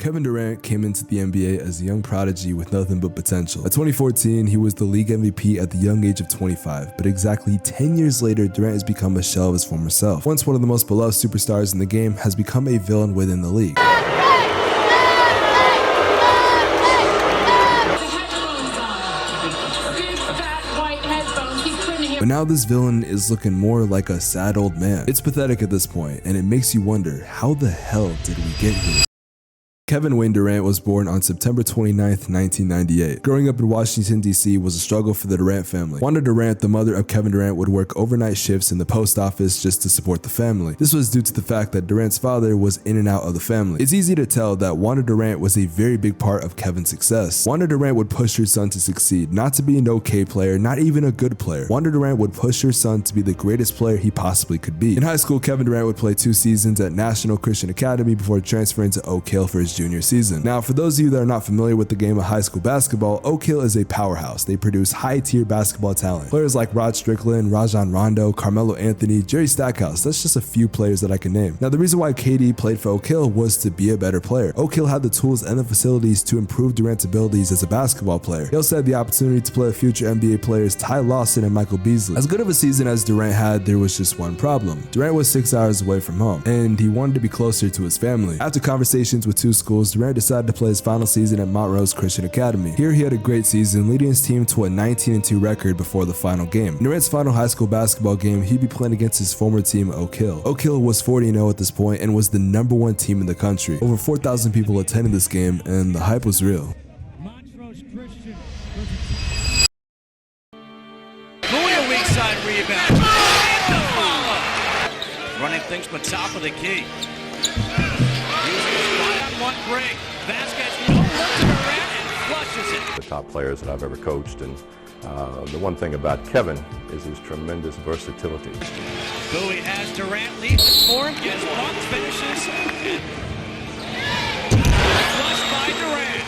Kevin Durant came into the NBA as a young prodigy with nothing but potential. At 2014, he was the league MVP at the young age of 25, but exactly 10 years later, Durant has become a shell of his former self. Once one of the most beloved superstars in the game, has become a villain within the league. But now this villain is looking more like a sad old man. It's pathetic at this point, and it makes you wonder, how the hell did we get here? Kevin Wayne Durant was born on September 29th, 1998. Growing up in Washington, D.C. was a struggle for the Durant family. Wanda Durant, the mother of Kevin Durant, would work overnight shifts in the post office just to support the family. This was due to the fact that Durant's father was in and out of the family. It's easy to tell that Wanda Durant was a very big part of Kevin's success. Wanda Durant would push her son to succeed, not to be an okay player, not even a good player. Wanda Durant would push her son to be the greatest player he possibly could be. In high school, Kevin Durant would play 2 seasons at National Christian Academy before transferring to Oak Hill for his junior season. Now, for those of you that are not familiar with the game of high school basketball, Oak Hill is a powerhouse. They produce high-tier basketball talent. Players like Rod Strickland, Rajon Rondo, Carmelo Anthony, Jerry Stackhouse. That's just a few players that I can name. Now, the reason why KD played for Oak Hill was to be a better player. Oak Hill had the tools and the facilities to improve Durant's abilities as a basketball player. He also had the opportunity to play with future NBA players Ty Lawson and Michael Beasley. As good of a season as Durant had, there was just one problem. Durant was 6 hours away from home, and he wanted to be closer to his family. After conversations with 2 schools, Durant decided to play his final season at Montrose Christian Academy. Here he had a great season, leading his team to a 19-2 record before the final game. In Durant's final high school basketball game, he'd be playing against his former team, Oak Hill. Oak Hill was 40-0 at this point and was the #1 team in the country. Over 4,000 people attended this game, and the hype was real. Weak side rebound. Running things from the top of the key. One break. Vasquez looks to Durant and flushes it. The top players that I've ever coached, and the one thing about Kevin is his tremendous versatility. Bowie has Durant, leaves for him, gets bumped, finishes, and flushed by Durant.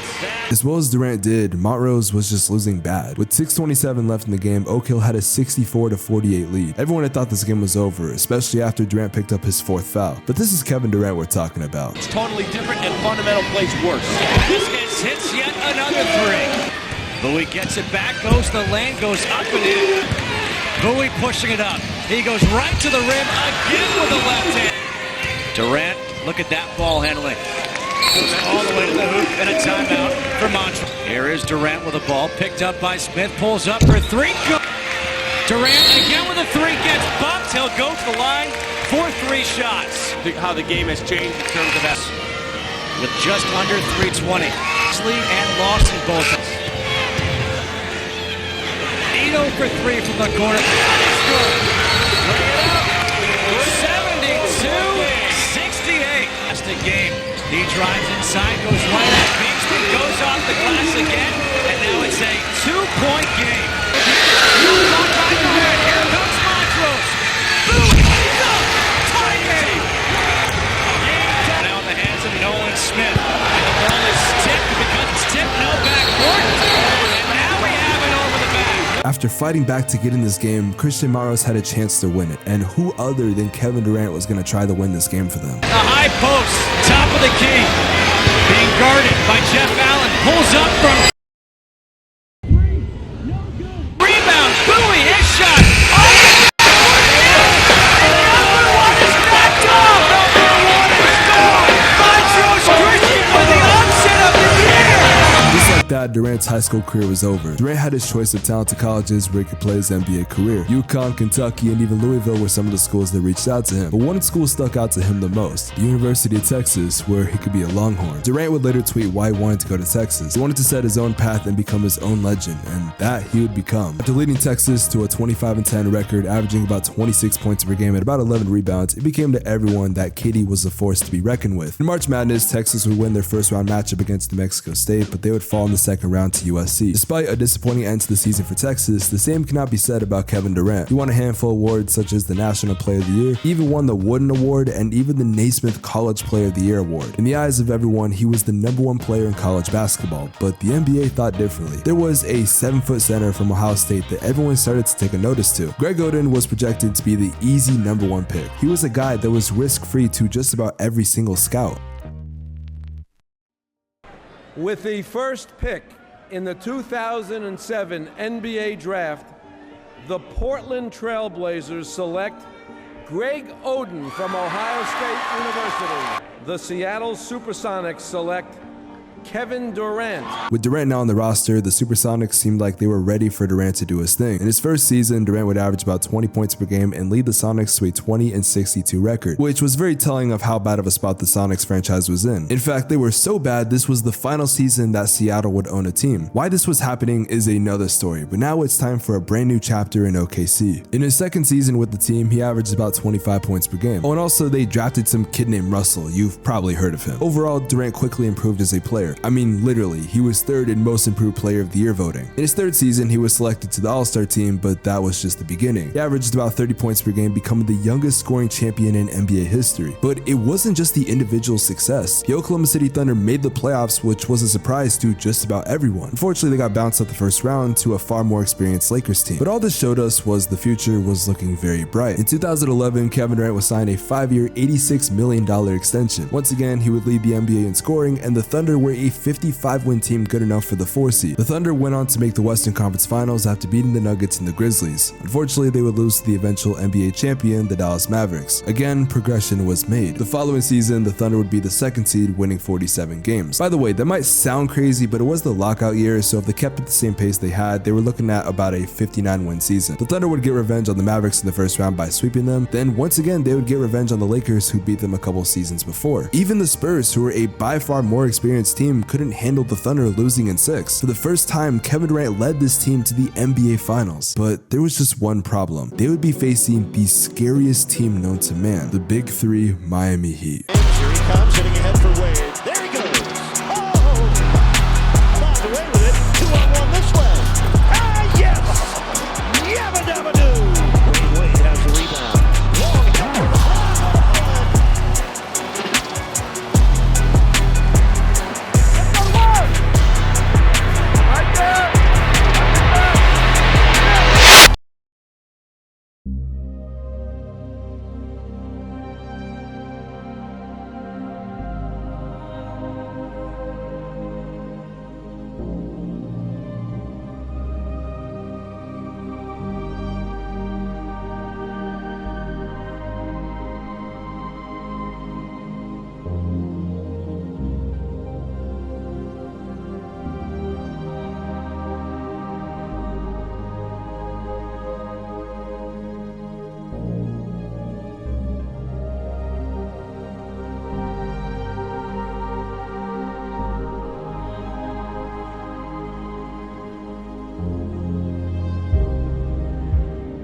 As well as Durant did, Montrose was just losing bad. With 6:27 left in the game, Oak Hill had a 64-48 lead. Everyone had thought this game was over, especially after Durant picked up his 4th foul. But this is Kevin Durant we're talking about. It's totally different and fundamental plays worse. Vasquez hits yet another 3. Bowie gets it back, goes to the lane, goes up and in. Bowie pushing it up. He goes right to the rim again with the left hand. Durant, look at that ball handling. Goes all the way to the hoop and a timeout for Montrose. Here is Durant with the ball, picked up by Smith, pulls up for 3. Durant again with a 3, gets bumped. He'll go to the line for 3 shots. How the game has changed in terms of that. With just under 3:20. Beasley and Lawson both. 8-0 for 3 from the corner. 72-68. That's the game. He drives inside, goes right at Beasley, goes off the glass again, and now it's a 2-point game. Here comes Montrose. Boom! Tie game! Now in the hands of Nolan Smith. And the ball is tipped because it's tipped, no backcourt. And now we have it over the back. After fighting back to get in this game, Christian Montrose had a chance to win it, and who other than Kevin Durant was going to try to win this game for them? The high post, top of the key, being guarded by Jeff Allen, pulls up from rebound, Bowie, his shot. Oh! Number 1 is knocked off. Number 1 is gone. Montrose Christian with the upset of the year. Just like that, Durant's high school career was over. Durant had his choice of talented colleges where he could play his NBA career. UConn, Kentucky, and even Louisville were some of the schools that reached out to him. But one school stuck out to him the most, the University of Texas, where he could be a Longhorn. Durant would later tweet why he wanted to go to Texas. He wanted to set his own path and become his own legend, and that he would become. After leading Texas to a 25-10 record, averaging about 26 points per game and about 11 rebounds, it became to everyone that KD was a force to be reckoned with. In March Madness, Texas would win their first round matchup against New Mexico State, but they would fall in the second round to USC. Despite a disappointing end to the season for Texas, the same cannot be said about Kevin Durant. He won a handful of awards such as the National Player of the Year, he even won the Wooden Award, and even the Naismith College Player of the Year award. In the eyes of everyone, he was the #1 player in college basketball, but the NBA thought differently. There was a 7-foot center from Ohio State that everyone started to take a notice to. Greg Oden was projected to be the easy #1 pick. He was a guy that was risk-free to just about every single scout. With the first pick in the 2007 NBA Draft, the Portland Trail Blazers select Greg Oden from Ohio State University. The Seattle Supersonics select Kevin Durant. With Durant now on the roster, the Supersonics seemed like they were ready for Durant to do his thing. In his first season, Durant would average about 20 points per game and lead the Sonics to a 20-62 record, which was very telling of how bad of a spot the Sonics franchise was in. In fact, they were so bad, this was the final season that Seattle would own a team. Why this was happening is another story, but now it's time for a brand new chapter in OKC. In his second season with the team, he averaged about 25 points per game. Oh, and also they drafted some kid named Russell. You've probably heard of him. Overall, Durant quickly improved as a player. I mean, literally, he was third in most improved player of the year voting. In his third season, he was selected to the All-Star team, but that was just the beginning. He averaged about 30 points per game, becoming the youngest scoring champion in NBA history. But it wasn't just the individual success. The Oklahoma City Thunder made the playoffs, which was a surprise to just about everyone. Unfortunately, they got bounced at the first round to a far more experienced Lakers team. But all this showed us was the future was looking very bright. In 2011, Kevin Durant was signed a 5-year, $86 million extension. Once again, he would lead the NBA in scoring, and the Thunder were a 55-win team good enough for the 4 seed. The Thunder went on to make the Western Conference Finals after beating the Nuggets and the Grizzlies. Unfortunately, they would lose to the eventual NBA champion, the Dallas Mavericks. Again, progression was made. The following season, the Thunder would be the 2nd seed, winning 47 games. By the way, that might sound crazy, but it was the lockout year, so if they kept at the same pace they had, they were looking at about a 59-win season. The Thunder would get revenge on the Mavericks in the first round by sweeping them. Then once again, they would get revenge on the Lakers, who beat them a couple seasons before. Even the Spurs, who were a by far more experienced team, couldn't handle the Thunder losing in 6. For the first time, Kevin Durant led this team to the NBA Finals. But there was just one problem. They would be facing the scariest team known to man, the Big Three Miami Heat. Here he comes, hitting ahead for Wade. There he goes. Oh! Found away with it. 2-on-1 this way. Ah, yes! Yabba dabba doo! Wade has the rebound. Long shot for the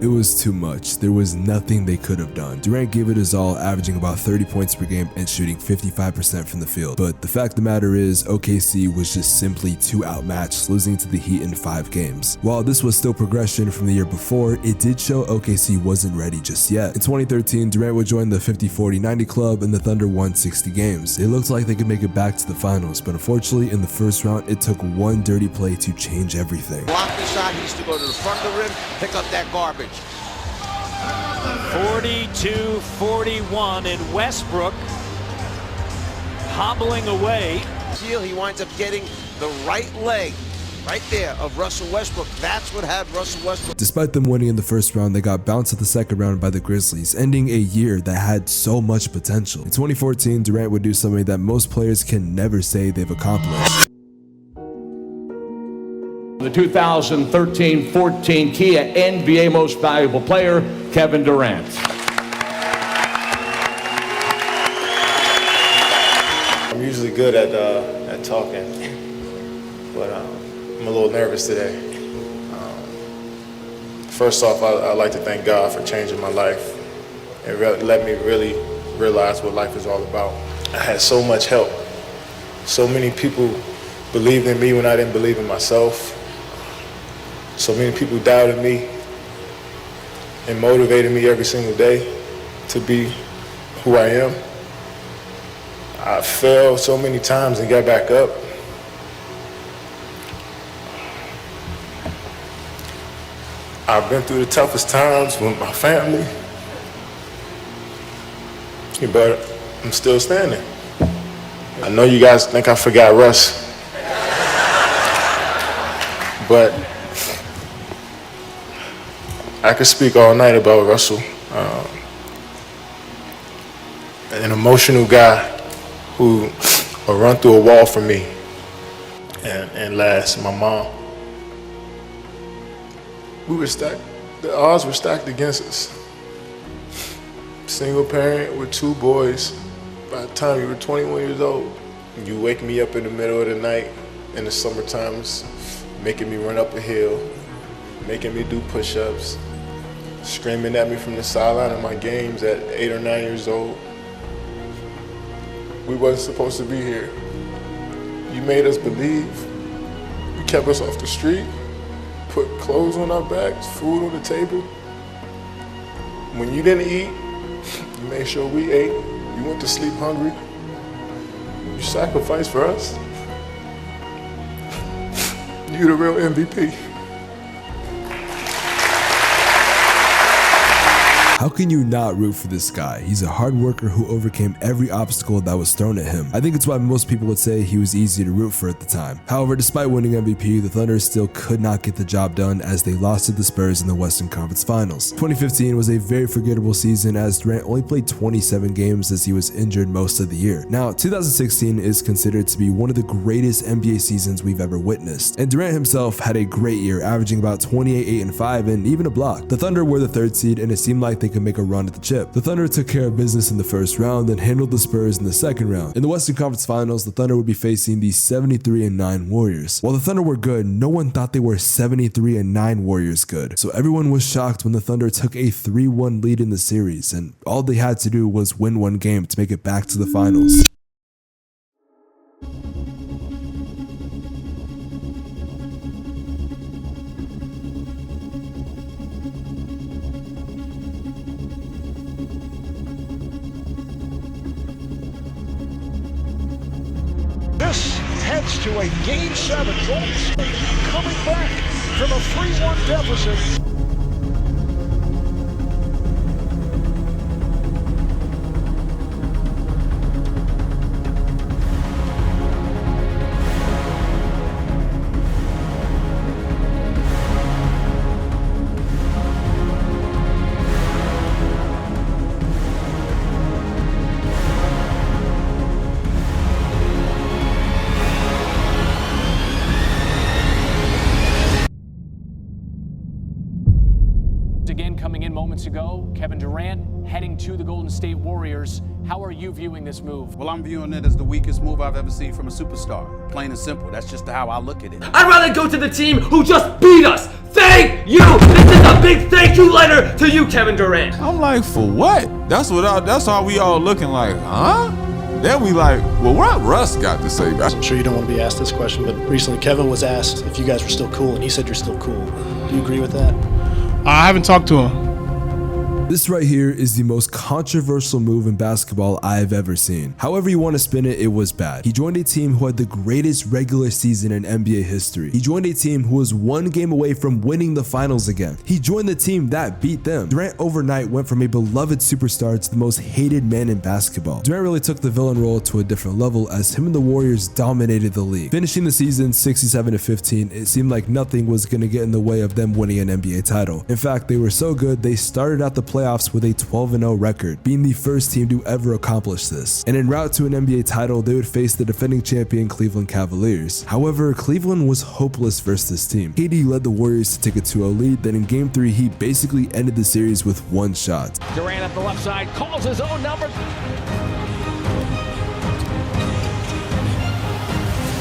It was too much. There was nothing they could have done. Durant gave it his all, averaging about 30 points per game and shooting 55% from the field. But the fact of the matter is, OKC was just simply too outmatched, losing to the Heat in 5 games. While this was still progression from the year before, it did show OKC wasn't ready just yet. In 2013, Durant would join the 50-40-90 club and the Thunder won 60 games. It looked like they could make it back to the finals, but unfortunately in the first round, it took one dirty play to change everything. Block the shot, he used to go to the front of the rim, pick up that garbage. 42-41 in Westbrook, hobbling away. He winds up getting the right leg right there of Russell Westbrook. That's what had Russell Westbrook. Despite them winning in the first round, they got bounced at the second round by the Grizzlies, ending a year that had so much potential. In 2014, Durant would do something that most players can never say they've accomplished. The 2013-14 Kia NBA Most Valuable Player, Kevin Durant. I'm usually good at talking, but I'm a little nervous today. First off, I'd like to thank God for changing my life and let me really realize what life is all about. I had so much help. So many people believed in me when I didn't believe in myself. So many people doubted me and motivated me every single day to be who I am. I failed so many times and got back up. I've been through the toughest times with my family, but I'm still standing. I know you guys think I forgot Russ, But I could speak all night about Russell. An emotional guy who will run through a wall for me. And last, my mom. We were stacked. The odds were stacked against us. Single parent with 2 boys. By the time you were 21 years old, you wake me up in the middle of the night in the summer times, making me run up a hill, making me do push-ups, screaming at me from the sideline of my games at 8 or 9 years old. We wasn't supposed to be here. You made us believe. You kept us off the street, put clothes on our backs, food on the table. When you didn't eat, you made sure we ate. You went to sleep hungry. You sacrificed for us. You the real MVP. How can you not root for this guy? He's a hard worker who overcame every obstacle that was thrown at him. I think it's why most people would say he was easy to root for at the time. However, despite winning MVP, the Thunder still could not get the job done as they lost to the Spurs in the Western Conference Finals. 2015 was a very forgettable season as Durant only played 27 games as he was injured most of the year. Now, 2016 is considered to be one of the greatest NBA seasons we've ever witnessed, and Durant himself had a great year, averaging about 28, 8, and 5, and even a block. The Thunder were the 3rd seed, and it seemed like they could make a run at the chip. The Thunder took care of business in the 1st round, then handled the Spurs in the 2nd round. In the Western Conference Finals, the Thunder would be facing the 73-9 Warriors. While the Thunder were good, no one thought they were 73-9 Warriors good. So everyone was shocked when the Thunder took a 3-1 lead in the series, and all they had to do was win 1 game to make it back to the finals. This heads to a Game 7. Golden State coming back from a 3-1 deficit. Again, coming in moments ago, Kevin Durant heading to the Golden State Warriors. How are you viewing this move? Well, I'm viewing it as the weakest move I've ever seen from a superstar. Plain and simple. That's just how I look at it. I'd rather go to the team who just beat us. Thank you. This is a big thank you letter to you, Kevin Durant. I'm like, for what? That's how we all looking like, huh? Then we like, well, what Russ got to say? I'm sure you don't want to be asked this question, but recently Kevin was asked if you guys were still cool, and he said you're still cool. Do you agree with that? I haven't talked to him. This right here is the most controversial move in basketball I've ever seen. However you want to spin it, it was bad. He joined a team who had the greatest regular season in NBA history. He joined a team who was 1 game away from winning the finals again. He joined the team that beat them. Durant overnight went from a beloved superstar to the most hated man in basketball. Durant really took the villain role to a different level as him and the Warriors dominated the league. Finishing the season 67-15, it seemed like nothing was going to get in the way of them winning an NBA title. In fact, they were so good, they started out the playoffs with a 12-0 record, being the first team to ever accomplish this. And en route to an NBA title, they would face the defending champion Cleveland Cavaliers. However, Cleveland was hopeless versus this team. KD led the Warriors to take a 2-0 lead, then in Game 3, he basically ended the series with 1 shot. Durant at the left side calls his own number.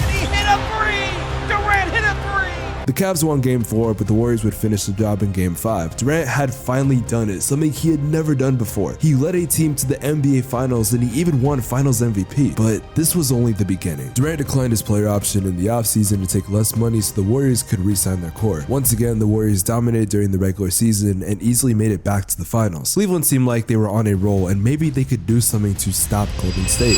He hit a 3! Durant hit a 3! The Cavs won Game 4, but the Warriors would finish the job in Game 5. Durant had finally done it, something he had never done before. He led a team to the NBA Finals and he even won Finals MVP, but this was only the beginning. Durant declined his player option in the offseason to take less money so the Warriors could re-sign their core. Once again, the Warriors dominated during the regular season and easily made it back to the finals. Cleveland seemed like they were on a roll and maybe they could do something to stop Golden State.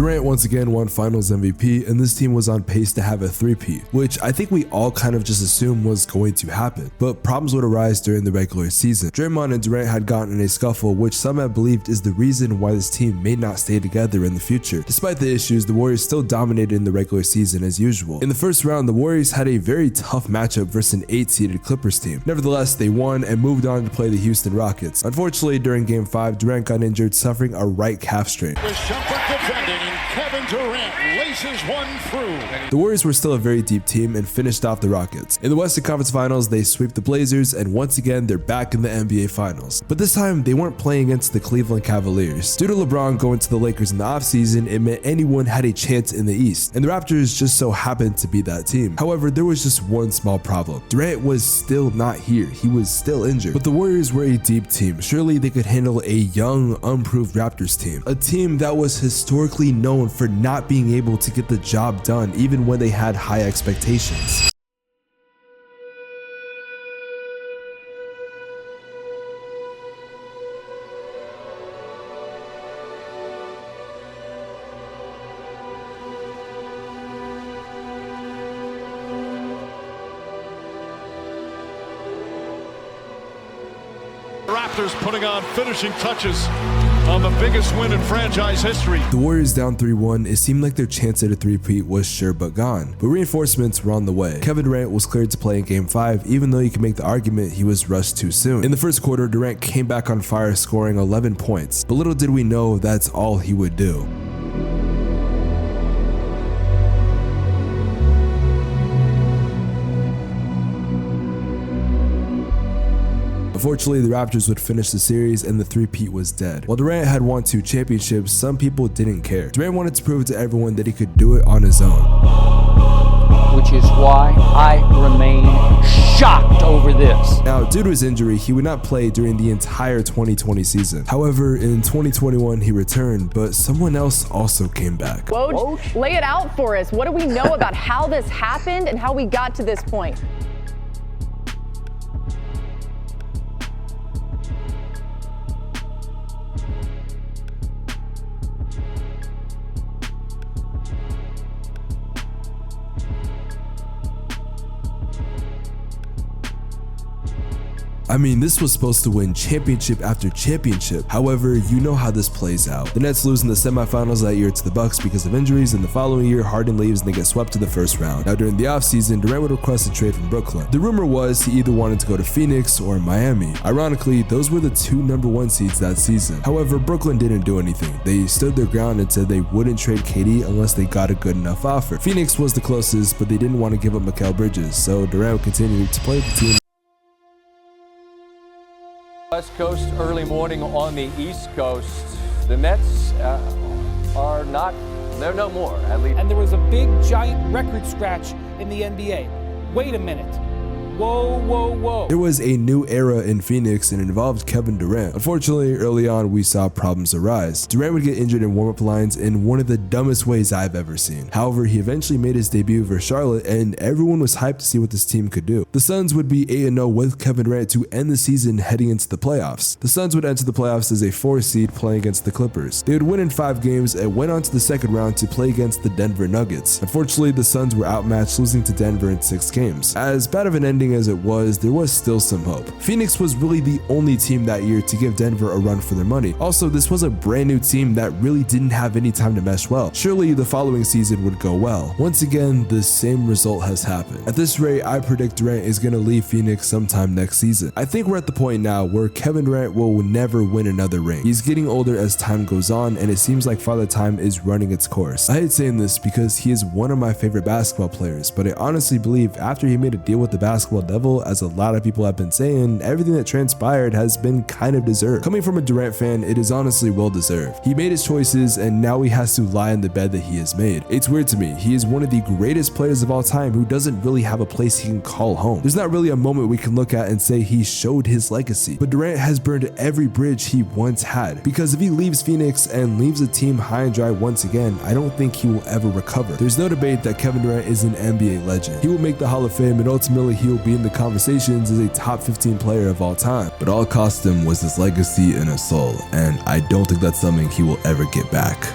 Durant once again won Finals MVP, and this team was on pace to have a three-peat, which I think we all kind of just assumed was going to happen. But problems would arise during the regular season. Draymond and Durant had gotten in a scuffle, which some have believed is the reason why this team may not stay together in the future. Despite the issues, the Warriors still dominated in the regular season as usual. In the first round, the Warriors had a very tough matchup versus an 8-seeded Clippers team. Nevertheless, they won and moved on to play the Houston Rockets. Unfortunately, during Game 5, Durant got injured, suffering a right calf strain. Kevin Durant laces one through. The Warriors were still a very deep team and finished off the Rockets. In the Western Conference Finals, they sweep the Blazers, and once again, they're back in the NBA Finals. But this time, they weren't playing against the Cleveland Cavaliers. Due to LeBron going to the Lakers in the offseason, it meant anyone had a chance in the East, and the Raptors just so happened to be that team. However, there was just one small problem. Durant was still not here. He was still injured. But the Warriors were a deep team. Surely they could handle a young, unproved Raptors team. A team that was historically known for not being able to get the job done even when they had high expectations. Raptors putting on finishing touches on the biggest win in franchise history. The Warriors down 3-1, it seemed like their chance at a three-peat was sure but gone. But reinforcements were on the way. Kevin Durant was cleared to play in Game 5, even though you could make the argument he was rushed too soon. In the first quarter, Durant came back on fire, scoring 11 points. But little did we know that's all he would do. Unfortunately, the Raptors would finish the series and the three-peat was dead. While Durant had won 2 championships, some people didn't care. Durant wanted to prove to everyone that he could do it on his own. Which is why I remain shocked over this. Now, due to his injury, he would not play during the entire 2020 season. However, in 2021, he returned, but someone else also came back. Woj, lay it out for us. What do we know about how this happened and how we got to this point? I mean, this was supposed to win championship after championship. However, you know how this plays out. The Nets lose in the semifinals that year to the Bucks because of injuries, and the following year, Harden leaves and they get swept to the first round. Now, during the offseason, Durant would request a trade from Brooklyn. The rumor was he either wanted to go to Phoenix or Miami. Ironically, those were the 2 #1 seeds that season. However, Brooklyn didn't do anything. They stood their ground and said they wouldn't trade KD unless they got a good enough offer. Phoenix was the closest, but they didn't want to give up Mikal Bridges, so Durant would continue to play the team. West Coast, early morning on the East Coast. The Nets are not, they're no more, at least. And there was a big, giant record scratch in the NBA. Wait a minute. Whoa, whoa, whoa. There was a new era in Phoenix and it involved Kevin Durant. Unfortunately, early on, we saw problems arise. Durant would get injured in warm-up lines in one of the dumbest ways I've ever seen. However, he eventually made his debut for Charlotte and everyone was hyped to see what this team could do. The Suns would be 8-0 with Kevin Durant to end the season heading into the playoffs. The Suns would enter the playoffs as a 4 seed playing against the Clippers. They would win in 5 games and went on to the second round to play against the Denver Nuggets. Unfortunately, the Suns were outmatched, losing to Denver in 6 games. As bad of an ending as it was, there was still some hope. Phoenix was really the only team that year to give Denver a run for their money. Also, this was a brand new team that really didn't have any time to mesh well. Surely the following season would go well. Once again, the same result has happened. At this rate, I predict Durant is going to leave Phoenix sometime next season. I think we're at the point now where Kevin Durant will never win another ring. He's getting older as time goes on, and it seems like Father Time is running its course. I hate saying this because he is one of my favorite basketball players, but I honestly believe after he made a deal with the basketball devil, as a lot of people have been saying, everything that transpired has been kind of deserved. Coming from a Durant fan, it is honestly well deserved. He made his choices and now he has to lie in the bed that he has made. It's weird to me. He is one of the greatest players of all time who doesn't really have a place he can call home. There's not really a moment we can look at and say he showed his legacy, but Durant has burned every bridge he once had, because if he leaves Phoenix and leaves the team high and dry once again, I don't think he will ever recover. There's no debate that Kevin Durant is an NBA legend. He will make the Hall of Fame and ultimately he will be in the conversations as a top 15 player of all time, but all it cost him was his legacy and his soul, and I don't think that's something he will ever get back.